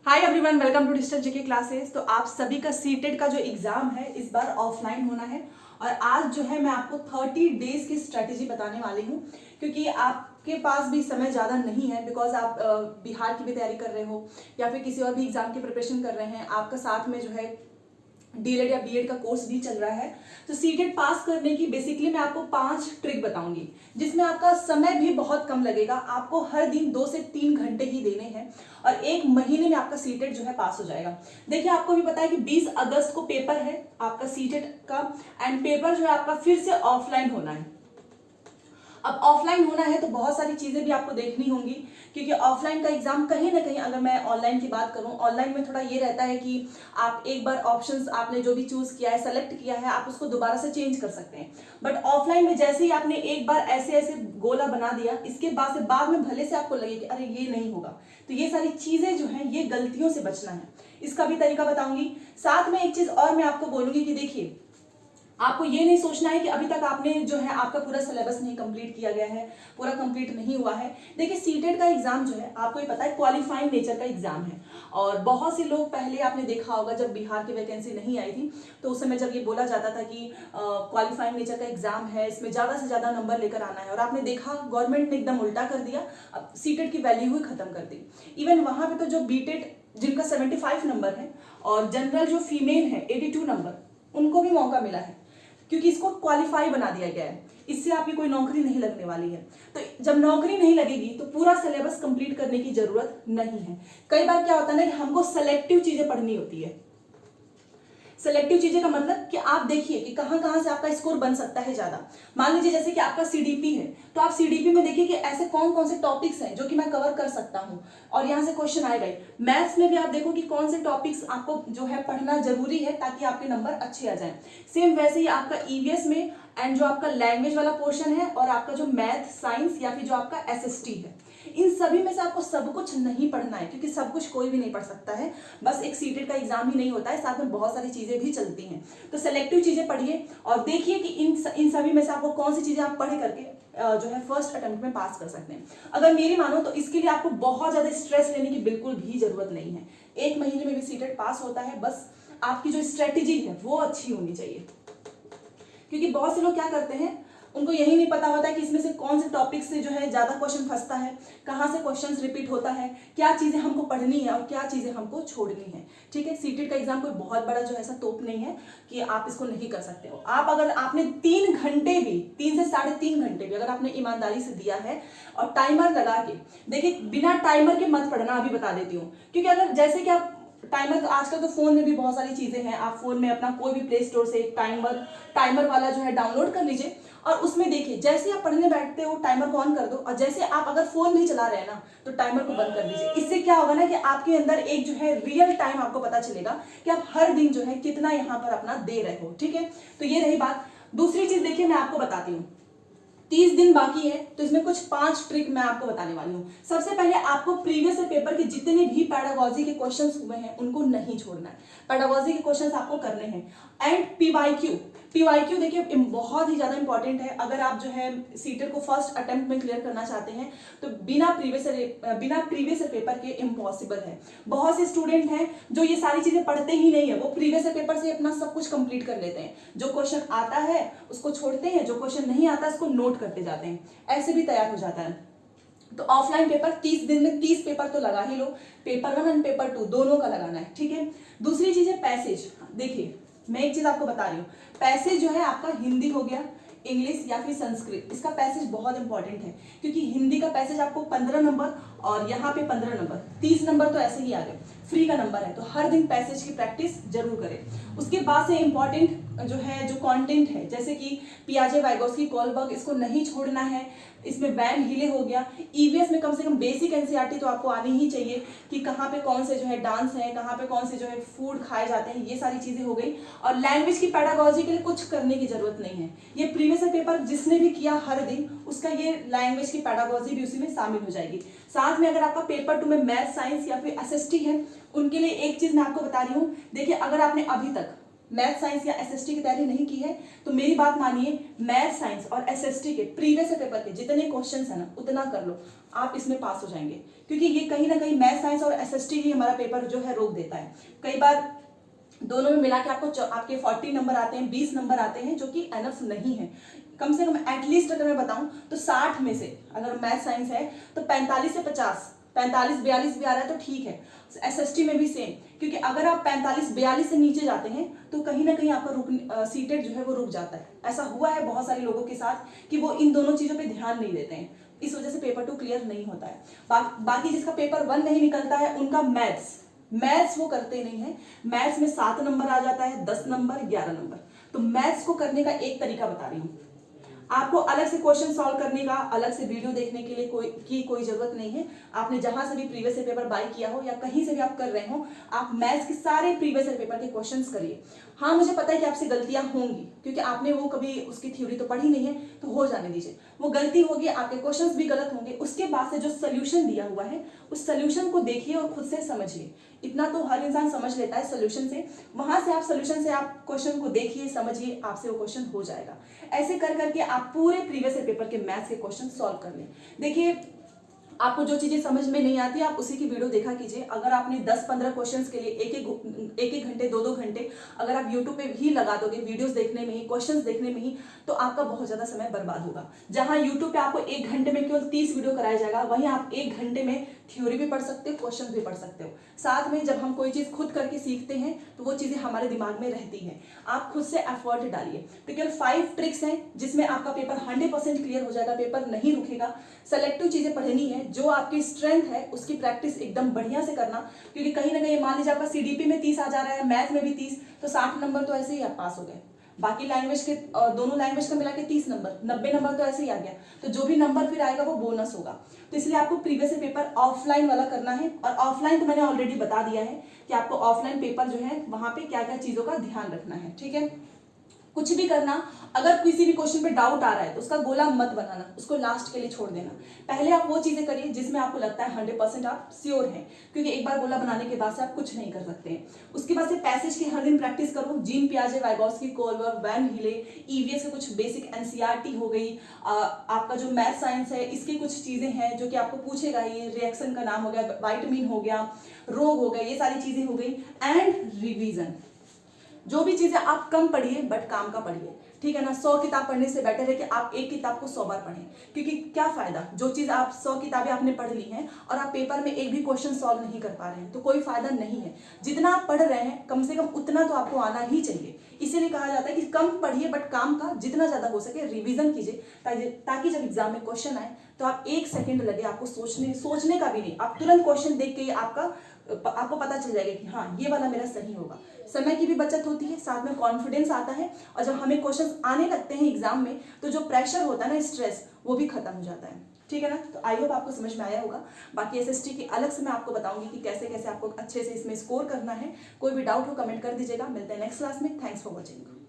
Hi everyone, welcome to digital GK classes. तो आप सभी का सीटेट का जो एग्जाम है इस बार ऑफलाइन होना है और आज जो है मैं आपको 30 डेज की स्ट्रेटेजी बताने वाली हूँ, क्योंकि आपके पास भी समय ज़्यादा नहीं है। बिकॉज आप बिहार की भी तैयारी कर रहे हो या फिर किसी और भी एग्जाम की प्रिपरेशन कर रहे हैं, आपका साथ में जो है डीएलएड या बीएड का कोर्स भी चल रहा है। तो सीटेट पास करने की बेसिकली मैं आपको 5 ट्रिक बताऊंगी, जिसमें आपका समय भी बहुत कम लगेगा। आपको हर दिन 2 से 3 घंटे ही देने हैं और 1 महीने में आपका सीटेट जो है पास हो जाएगा। देखिए, आपको भी पता है कि 20 अगस्त को पेपर है आपका सीटेट का, एंड पेपर जो है आपका फिर से ऑफलाइन होना है। अब ऑफलाइन होना है तो बहुत सारी चीजें भी आपको देखनी होंगी, क्योंकि ऑफलाइन का एग्जाम कहीं ना कहीं, अगर मैं ऑनलाइन की बात करूं, ऑनलाइन में थोड़ा ये रहता है कि आप एक बार ऑप्शंस आपने जो भी चूज किया है, सेलेक्ट किया है, आप उसको दोबारा से चेंज कर सकते हैं। बट ऑफलाइन में जैसे ही आपने एक बार ऐसे ऐसे गोला बना दिया, इसके बाद में भले से आपको लगे कि अरे ये नहीं होगा, तो ये सारी चीजें जो है ये गलतियों से बचना है। इसका भी तरीका बताऊंगी। साथ में एक चीज और मैं आपको बोलूंगी कि देखिए, आपको ये नहीं सोचना है कि अभी तक आपने जो है आपका पूरा सिलेबस नहीं कंप्लीट किया गया है, पूरा कंप्लीट नहीं हुआ है। देखिए, सीटेट का एग्जाम जो है आपको ये पता है क्वालिफाइंग नेचर का एग्जाम है। और बहुत से लोग, पहले आपने देखा होगा जब बिहार की वैकेंसी नहीं आई थी, तो उस समय जब ये बोला जाता था कि क्वालिफाइंग नेचर का एग्जाम है, इसमें ज्यादा से ज्यादा नंबर लेकर आना है, और आपने देखा गवर्नमेंट ने एकदम उल्टा कर दिया, अब सीटेट की वैल्यू ही खत्म कर दी। इवन वहां पे तो जो बीटेट जिनका 75 नंबर है और जनरल जो फीमेल है 82 नंबर, उनको भी मौका मिला है, क्योंकि इसको क्वालिफाई बना दिया गया है। इससे आपकी कोई नौकरी नहीं लगने वाली है। तो जब नौकरी नहीं लगेगी तो पूरा सिलेबस कंप्लीट करने की जरूरत नहीं है। कई बार क्या होता है ना कि हमको सेलेक्टिव चीजें पढ़नी होती है। सेलेक्टिव चीजें का मतलब कि आप देखिए कि कहां कहां से आपका स्कोर बन सकता है ज्यादा। मान लीजिए जैसे कि आपका सीडीपी है, तो आप सीडीपी में देखिए कि ऐसे कौन कौन से टॉपिक्स हैं जो कि मैं कवर कर सकता हूं, और यहां से क्वेश्चन आएगा ही। मैथ्स में भी आप देखो कि कौन से टॉपिक्स आपको जो है पढ़ना जरूरी है ताकि आपके नंबर अच्छे आ जाए। सेम वैसे ही आपका ईवीएस में, एंड जो आपका लैंग्वेज वाला पोर्शन है, और आपका जो मैथ साइंस या फिर जो आपका एसएसटी है, इन सभी में से आपको सब कुछ नहीं पढ़ना है, क्योंकि सब कुछ कोई भी नहीं पढ़ सकता है। बस एक सीटेट का एग्जाम ही नहीं होता है, साथ में बहुत सारी चीजें भी चलती हैं। तो सेलेक्टिव चीजें पढ़िए और देखिए कि इन सभी में से आपको कौन सी चीजें आप पढ़ करके जो है फर्स्ट अटेम्प्ट में पास कर सकते हैं। अगर मेरी मानो तो इसके लिए आपको बहुत ज्यादा स्ट्रेस लेने की बिल्कुल भी जरूरत नहीं है। 1 महीने में भी सीटेट पास होता है। बस आपकी जो स्ट्रेटेजी है वो अच्छी होनी चाहिए, क्योंकि बहुत से लोग क्या करते हैं, उनको यही नहीं पता होता है कि इसमें से कौन से टॉपिक से जो है ज्यादा क्वेश्चन फंसता है, कहाँ से क्वेश्चंस रिपीट होता है, क्या चीजें हमको पढ़नी है और क्या चीजें हमको छोड़नी है। ठीक है, सीटेट का एग्जाम कोई बहुत बड़ा जो ऐसा तोप नहीं है कि आप इसको नहीं कर सकते हो। आप अगर आपने 3 घंटे भी, 3 से 3.5 घंटे भी अगर आपने ईमानदारी से दिया है और टाइमर लगा के, देखिए बिना टाइमर के मत पढ़ना, अभी बता देती हूँ। क्योंकि अगर जैसे कि आप टाइमर, तो आजकल तो फोन में भी बहुत सारी चीजें हैं, आप फोन में अपना कोई भी प्ले स्टोर से एक टाइमर वाला जो है डाउनलोड कर लीजिए, और उसमें देखिए जैसे आप पढ़ने बैठते हो टाइमर को ऑन कर दो, और जैसे आप अगर फोन नहीं चला रहे हैं ना तो टाइमर को बंद कर दीजिए। इससे क्या होगा ना कि आपके अंदर एक जो है रियल टाइम आपको पता चलेगा कि आप हर दिन जो है कितना यहाँ पर अपना दे रहे हो। ठीक है, तो ये रही बात। दूसरी चीज देखिए, मैं आपको बताती हूँ, 30 दिन बाकी है, तो इसमें कुछ 5 ट्रिक मैं आपको बताने वाली हूँ। सबसे पहले आपको प्रीवियस पेपर के जितने भी पैडागोजी के क्वेश्चंस हुए हैं उनको नहीं छोड़ना है। पैडागोजी के क्वेश्चंस आपको करने हैं। एंड पीवाईक्यू देखिए बहुत ही ज्यादा इंपॉर्टेंट है। अगर आप जो है सीटेट को फर्स्ट अटेम्प्ट में क्लियर करना चाहते हैं तो बिना प्रीवियस पेपर के इम्पॉसिबल है। बहुत से स्टूडेंट हैं जो ये सारी चीजें पढ़ते ही नहीं है, वो प्रीवियस पेपर से अपना सब कुछ कंप्लीट कर लेते हैं। जो क्वेश्चन आता है उसको छोड़ते हैं, जो क्वेश्चन नहीं आता उसको नोट करते जाते हैं, ऐसे भी तैयार हो जाता है। तो ऑफलाइन पेपर 30 दिन में 30 पेपर तो लगा ही लो। पेपर 1 एंड पेपर 2 दोनों का लगाना है। ठीक है, दूसरी चीज है पैसेज। देखिए, मैं एक चीज आपको बता रही हूँ, पैसेज जो है आपका हिंदी हो गया, इंग्लिश या फिर संस्कृत, इसका पैसेज बहुत इंपॉर्टेंट है, क्योंकि हिंदी का पैसेज आपको 15 नंबर और यहाँ पे 15 नंबर, 30 नंबर तो ऐसे ही आ गए, फ्री का नंबर है। तो हर दिन पैसेज की प्रैक्टिस जरूर करें। उसके बाद से इंपॉर्टेंट जो है, जो कंटेंट है, जैसे कि पियाजे वाइगोस्की कोलबर्ग, इसको नहीं छोड़ना है। इसमें वैन हिले हो गया। ईवीएस में कम से कम बेसिक एनसीईआरटी तो आपको आनी ही चाहिए कि कहाँ पे कौन से जो है डांस है, कहाँ पे कौन से जो है फूड खाए जाते हैं, ये सारी चीजें हो गई। और लैंग्वेज की पैडागोजी के लिए कुछ करने की जरूरत नहीं है। ये प्रीवियस पेपर जिसने भी किया हर दिन, उसका ये लैंग्वेज की पैडागोजी भी उसी में शामिल हो जाएगी। साथ में अगर आपका पेपर 2 में मैथ साइंस या फिर एसएसटी है, उनके लिए एक चीज मैं आपको बता रही हूँ। देखिए, अगर आपने अभी तक मैथ साइंस या एसएसटी की तैयारी नहीं की है तो मेरी बात मानिए, मैथ साइंस और एसएसटी के प्रीवियस पेपर के जितने क्वेश्चंस है ना उतना कर लो। आप इसमें पास हो जाएंगे, क्योंकि ये कहीं ना कहीं मैथ साइंस और एसएसटी ही हमारा पेपर जो है रोक देता है। कई बार दोनों में मिला के आपके 40 नंबर आते हैं, 20 नंबर आते हैं, जो कि एनफ नहीं है। कम से कम एटलीस्ट अगर मैं बताऊं तो 60 में से अगर मैथ साइंस है तो 45 से 50, 45 42 भी आ रहा है तो ठीक है। एसएसटी में भी सेम, क्योंकि अगर आप 45 42 से नीचे जाते हैं तो कहीं ना कहीं आपका सीटेड जो है वो रुक जाता है। ऐसा हुआ है बहुत सारे लोगों के साथ कि वो इन दोनों चीजों पे ध्यान नहीं देते हैं, इस वजह से पेपर 2 क्लियर नहीं होता है। बाकी जिसका पेपर 1 नहीं निकलता है उनका मैथ्स वो करते नहीं है। मैथ्स में 7 नंबर आ जाता है, 10 नंबर, 11 नंबर। तो मैथ्स को करने का एक तरीका बता रही हूँ। आपको अलग से क्वेश्चन सॉल्व करने का, अलग से वीडियो देखने के लिए कोई जरूरत नहीं है। आपने जहां से भी प्रीवियस ईयर पेपर बाय किया हो या कहीं से भी आप कर रहे हो, आप मैथ्स के सारे प्रीवियस ईयर पेपर के क्वेश्चंस करिए। हाँ, मुझे पता है कि आपसे गलतियां होंगी, क्योंकि आपने वो कभी उसकी थ्योरी तो पढ़ी नहीं है, तो हो जाने दीजिए। वो गलती होगी, आपके क्वेश्चंस भी गलत होंगे। उसके बाद से जो सोल्यूशन दिया हुआ है उस सोल्यूशन को देखिए और खुद से समझिए। इतना तो हर इंसान समझ लेता है सोल्यूशन से, वहां से आप सोल्यूशन से आप क्वेश्चन को देखिए, समझिए, आपसे वो क्वेश्चन हो जाएगा। ऐसे कर करके आप पूरे प्रीवियस ईयर पेपर के मैथ्स के क्वेश्चन सॉल्व कर लें। देखिए, आपको जो चीजें समझ में नहीं आती आप उसी की वीडियो देखा कीजिए। अगर आपने 10-15 क्वेश्चंस के लिए एक घंटे 2-2 घंटे अगर आप यूट्यूब पे ही लगा दोगे वीडियोस देखने में ही, क्वेश्चंस देखने में ही, तो आपका बहुत ज्यादा समय बर्बाद होगा। जहां यूट्यूब पे आपको 1 घंटे में केवल 30 वीडियो कराया जाएगा, वहीं आप 1 घंटे में थ्योरी भी पढ़ सकते हो, क्वेश्चन भी पढ़ सकते हो। साथ में जब हम कोई चीज खुद करके सीखते हैं तो वो चीजें हमारे दिमाग में रहती हैं। आप खुद से एफर्ट डालिए। तो केवल 5 ट्रिक्स हैं जिसमें आपका पेपर 100% क्लियर हो जाएगा, पेपर नहीं रुकेगा। सेलेक्टिव चीजें पढ़नी है, जो आपकी स्ट्रेंथ है उसकी प्रैक्टिस एकदम बढ़िया से करना, क्योंकि कहीं ना कहीं मान लीजिए आपका सीडीपी में 30 आ जा रहा है, मैथ में भी 30, तो 60 नंबर तो ऐसे ही आप पास हो गए। बाकी लैंग्वेज के दोनों लैंग्वेज का मिला के 30 नंबर, 90 नंबर तो ऐसे ही आ गया। तो जो भी नंबर फिर आएगा वो बोनस होगा। तो इसलिए आपको प्रीवियस ईयर पेपर ऑफलाइन वाला करना है। और ऑफलाइन तो मैंने ऑलरेडी बता दिया है कि आपको ऑफलाइन पेपर जो है वहां पे क्या क्या चीजों का ध्यान रखना है, ठीक है। कुछ भी करना, अगर किसी भी क्वेश्चन पे डाउट आ रहा है तो उसका गोला मत बनाना, उसको लास्ट के लिए छोड़ देना। पहले आप वो चीजें करिए जिसमें आपको लगता है 100% आप श्योर हैं, क्योंकि एक बार गोला बनाने के बाद से आप कुछ नहीं कर सकते हैं। उसके बाद से पैसेज की हर दिन प्रैक्टिस करो। जीन पियाजे, Vygotsky, Kohlberg, Van Hiele, EVS के कुछ बेसिक एनसीईआरटी हो गई, आपका जो मैथ साइंस है इसकी कुछ चीजें हैं जो कि आपको पूछेगा। ये रिएक्शन का नाम हो गया, वाइटामिन हो गया, रोग हो गया, ये सारी चीजें हो गई। एंड रिवीजन, जो भी चीजें आप कम पढ़िए बट काम का पढ़िए, ठीक है ना। 100 किताब पढ़ने से बेटर है कि आप एक किताब को 100 बार पढ़ें, क्योंकि क्या फायदा, जो चीज आप 100 किताबें आपने पढ़ ली हैं और आप पेपर में एक भी क्वेश्चन सॉल्व नहीं कर पा रहे हैं तो कोई फायदा नहीं है। जितना आप पढ़ रहे हैं कम से कम उतना तो आपको आना ही चाहिए। इसीलिए कहा जाता है कि कम पढ़िए बट काम का जितना ज्यादा हो सके रिवीजन कीजिए, ताकि जब एग्जाम में क्वेश्चन आए तो आप 1 सेकेंड लगे आपको सोचने का भी नहीं, आप तुरंत क्वेश्चन देख के आपको पता चल जाएगा कि हाँ ये वाला मेरा सही होगा। समय की भी बचत होती है, साथ में कॉन्फिडेंस आता है, और जब हमें क्वेश्चंस आने लगते हैं एग्जाम में तो जो प्रेशर होता है ना, स्ट्रेस, वो भी खत्म हो जाता है, ठीक है ना। तो आई होप आपको समझ में आया होगा। बाकी एसएसटी की अलग से मैं आपको बताऊंगी कि कैसे कैसे आपको अच्छे से इसमें स्कोर करना है। कोई भी डाउट हो कमेंट कर दीजिएगा। मिलते हैं नेक्स्ट क्लास में। Thanks for watching.